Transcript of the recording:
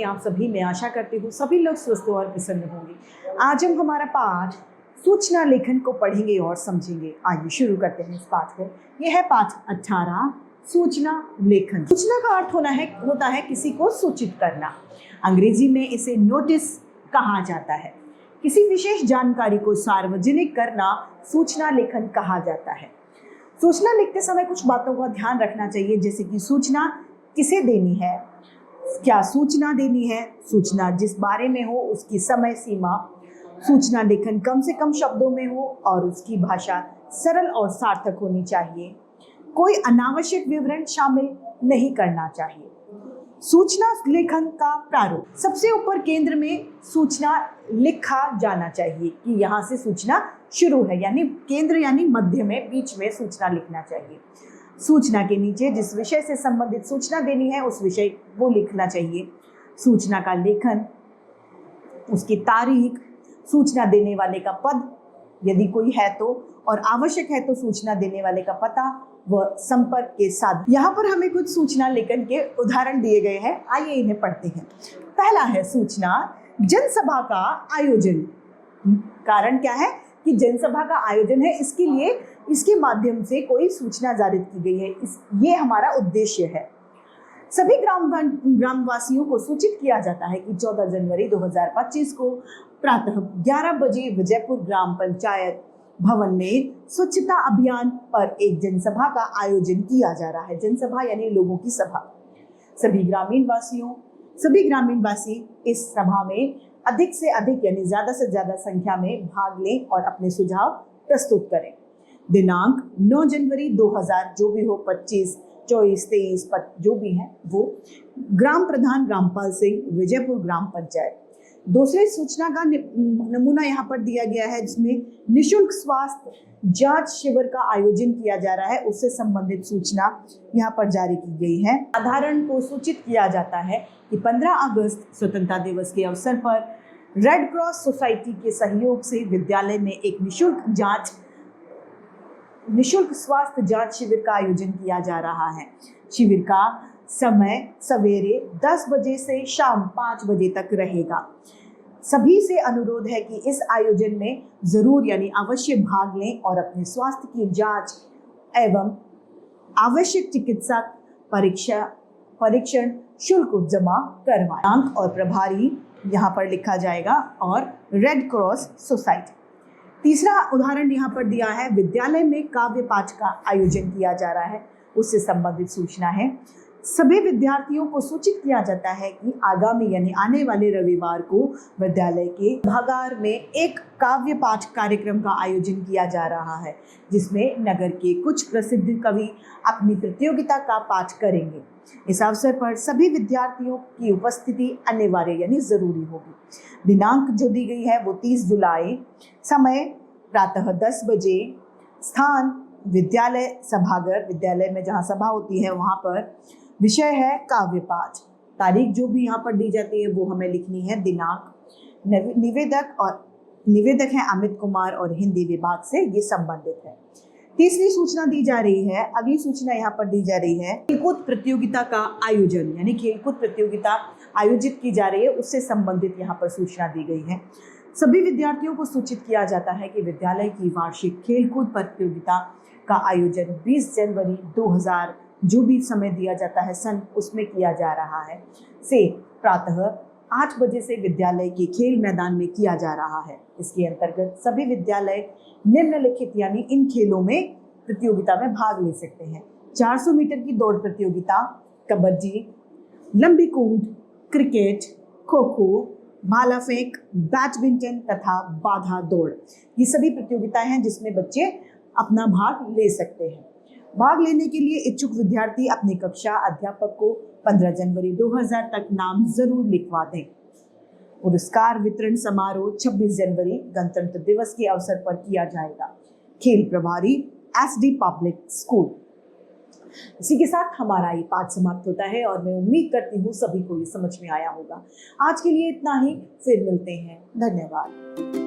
आप सभी। मैं आशा करती हूँ सभी लोग स्वस्थ और प्रसन्न होंगे। आज हम हमारा पाठ सूचना लेखन को पढ़ेंगे और समझेंगे। आइए शुरू करते हैं इस पाठ को। यह है पाठ 18, सूचना लेखन। सूचना का अर्थ होता है किसी को सूचित करना। अंग्रेजी में इसे नोटिस कहा जाता है। किसी विशेष जानकारी को सार्वजनिक करना सूचना लेखन कहा जाता है। सूचना लिखते समय कुछ बातों का ध्यान रखना चाहिए, जैसे कि सूचना किसे देनी है, क्या सूचना देनी है, सूचना जिस बारे में हो उसकी समय सीमा, सूचना लेखन कम से कम शब्दों में हो और उसकी भाषा सरल और सार्थक होनी चाहिए। कोई अनावश्यक विवरण शामिल नहीं करना चाहिए। सूचना लेखन का प्रारूप। सबसे ऊपर केंद्र में सूचना लिखा जाना चाहिए कि यहाँ से सूचना शुरू है, यानी केंद्र यानी मध्य में, बीच में सूचना लिखना चाहिए। सूचना के नीचे जिस विषय से संबंधित सूचना देनी है उस विषय वो लिखना चाहिए। सूचना का लेखन, उसकी तारीख, सूचना देने वाले का पद यदि कोई है तो, और आवश्यक है तो सूचना देने वाले का पता व संपर्क के साथ। यहाँ पर हमें कुछ सूचना लेखन के उदाहरण दिए गए हैं, आइए इन्हें पढ़ते हैं। पहला है सूचना जनसभा का आयोजन। कारण क्या है कि जनसभा का आयोजन है, इसके लिए इसके माध्यम से कोई सूचना जारी की गई है, ये हमारा उद्देश्य है। सभी ग्रामवासियों को सूचित किया जाता है कि 14 जनवरी 2025 को प्रातः 11 बजे विजयपुर ग्राम पंचायत भवन में स्वच्छता अभियान पर एक जनसभा का आयोजन किया जा रहा है। जनसभा यानी लोगों की सभा। सभी ग्रामीणवासी इस सभा में अधिक से अधिक यानी ज्यादा से ज्यादा संख्या में भाग लें और अपने सुझाव प्रस्तुत करें। दिनांक 9 जनवरी 2000 जो भी हो, 25, 24, 23 जो भी है वो ग्राम प्रधान रामपाल सिंह, विजयपुर ग्राम पंचायत। दूसरे सूचना का नमूना यहाँ पर दिया गया है, जिसमें निशुल्क स्वास्थ्य जांच शिविर का आयोजन किया जा रहा है, उससे संबंधित सूचना यहाँ पर जारी की गई है। साधारण को सूचित किया जाता है कि 15 अगस्त स्वतंत्रता दिवस के अवसर पर रेड क्रॉस सोसाइटी के सहयोग से विद्यालय में एक निशुल्क स्वास्थ्य जांच शिविर का आयोजन किया जा रहा है। शिविर का समय सवेरे 10 बजे से शाम 5 बजे तक रहेगा। सभी से अनुरोध है कि इस आयोजन में जरूर यानी अवश्य भाग लें और अपने स्वास्थ्य की जांच एवं आवश्यक चिकित्सा परीक्षण शुल्क जमा करवाएं। दिनांक और प्रभारी यहाँ पर लिखा जाएगा और रेड क्रॉस सोसाइटी। तीसरा उदाहरण यहाँ पर दिया है, विद्यालय में काव्य पाठ का आयोजन किया जा रहा है, उससे संबंधित सूचना है। सभी विद्यार्थियों को सूचित किया जाता है कि आगामी यानी आने वाले रविवार को विद्यालय के सभागार में एक काव्य पाठ कार्यक्रम का आयोजन किया जा रहा है, जिसमें नगर के कुछ प्रसिद्ध कवि अपनी प्रतियोगिता का पाठ करेंगे। इस अवसर पर सभी विद्यार्थियों की उपस्थिति अनिवार्य यानी जरूरी होगी। दिनांक जो दी गई है वो 30 जुलाई, समय प्रातः 10 बजे, स्थान विद्यालय सभागार, विद्यालय में जहाँ सभा होती है वहाँ पर। विषय है काव्य पाठ। तारीख जो भी यहाँ पर दी जाती है वो हमें लिखनी है। दिनांक, निवेदक है अमित कुमार और हिंदी विभाग से ये संबंधित है। तीसरी सूचना दी जा रही है, अगली सूचना यहाँ पर दी जा रही है, खेलकूद प्रतियोगिता का आयोजन यानी खेलकूद प्रतियोगिता आयोजित की जा रही है, उससे संबंधित यहाँ पर सूचना दी गई है। सभी विद्यार्थियों को सूचित किया जाता है कि विद्यालय की वार्षिक खेलकूद प्रतियोगिता का आयोजन 20 जनवरी 2000 जो भी समय दिया जाता है सन उसमें किया जा रहा है, से प्रातः 8 बजे से विद्यालय के खेल मैदान में किया जा रहा है। इसके अंतर्गत सभी विद्यालय निम्नलिखित यानी इन खेलों में प्रतियोगिता में भाग ले सकते हैं। 400 मीटर की दौड़ प्रतियोगिता, कबड्डी, लंबी कूद, क्रिकेट, खो खो, भाला फेंक, बैडमिंटन तथा बाधा दौड़, ये सभी प्रतियोगिताएं हैं जिसमें बच्चे अपना भाग ले सकते हैं। भाग लेने के लिए इच्छुक विद्यार्थी अपनी कक्षा अध्यापक को 15 जनवरी 2000 तक नाम जरूर लिखवा दें। पुरस्कार वितरण समारोह 26 जनवरी गणतंत्र दिवस के अवसर पर किया जाएगा। खेल प्रभारी SD पब्लिक स्कूल। इसी के साथ हमारा ये पाठ समाप्त होता है और मैं उम्मीद करती हूँ सभी को ये समझ में आया होगा। आज के लिए इतना ही, फिर मिलते हैं। धन्यवाद।